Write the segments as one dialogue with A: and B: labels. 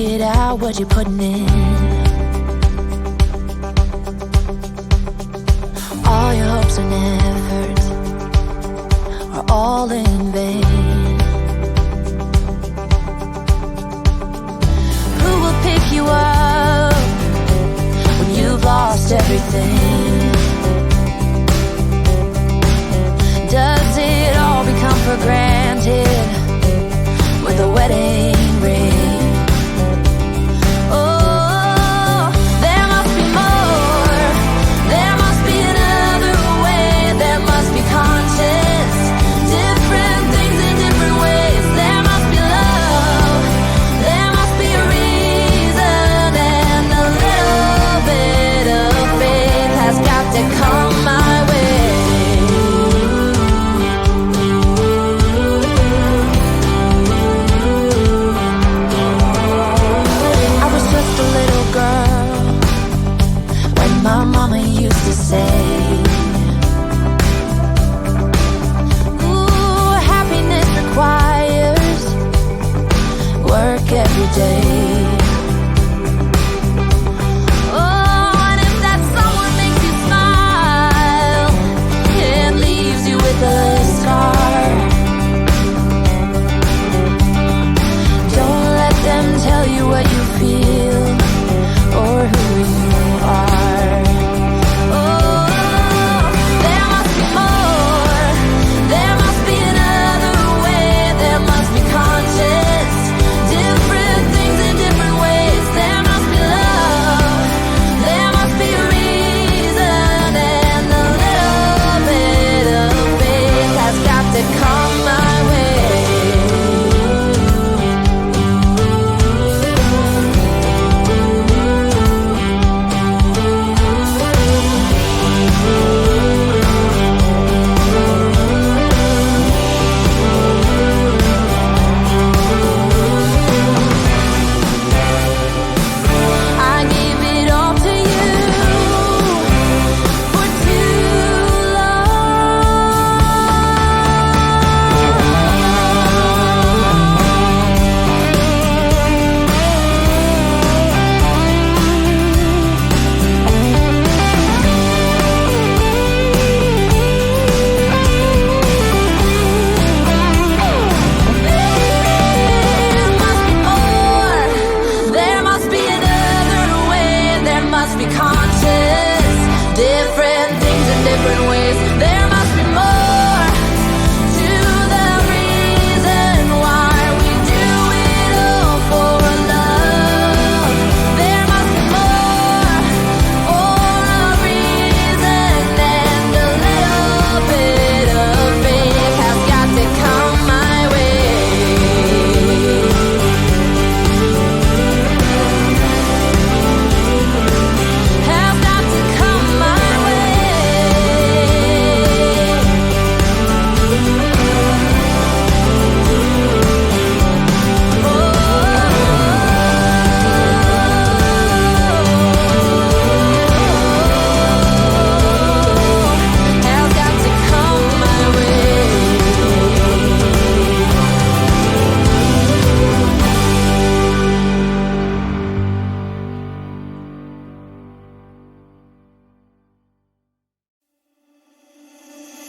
A: it out what you're putting in. All your hopes and efforts are all in vain. Who will pick you up when you've lost everything? Does it all become for granted with a wedding ring? Oh, there must be more. There must be another way. There must be conscious, different things in different ways. There must be love. There must be a reason, and a little bit of faith has got to come my way. My mama used to say, ooh, happiness requires work every day. Oh, and if that someone makes you smile and leaves you with a scar, don't let them tell you what you feel or who you are.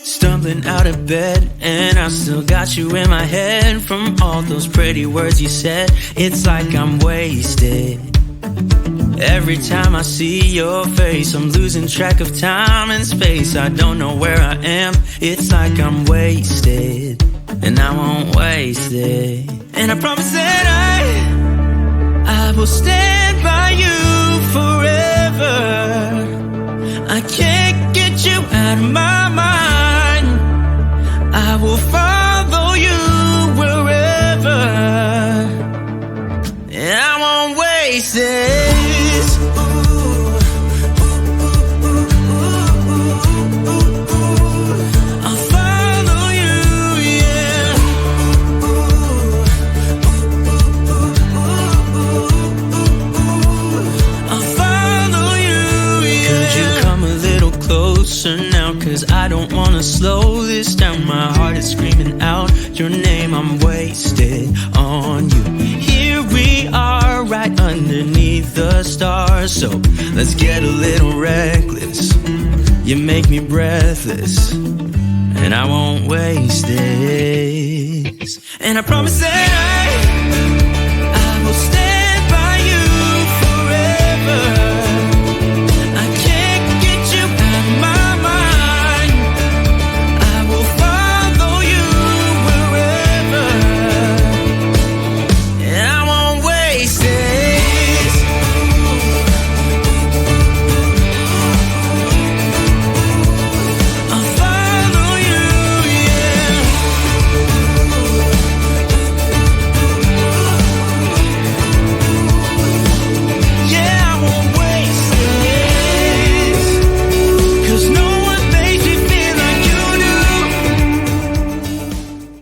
B: Stumbling out of bed, and I still got you in my head. From all those pretty words you said, it's like I'm wasted. Every time I see your face, I'm losing track of time and space. I don't know where I am, it's like I'm wasted, and I won't waste it. And I promise that I will stand by you forever. I can't get you out of my mind. I will follow you wherever, and I won't waste this. I'll follow you, yeah. I'll follow you, yeah. Could you come a little closer now? 'Cause I don't wanna slow this down. My heart is screaming out your name. I'm wasted on you. Here we are right beneath the stars. So let's get a little reckless. You make me breathless, and I won't waste this. And I promise that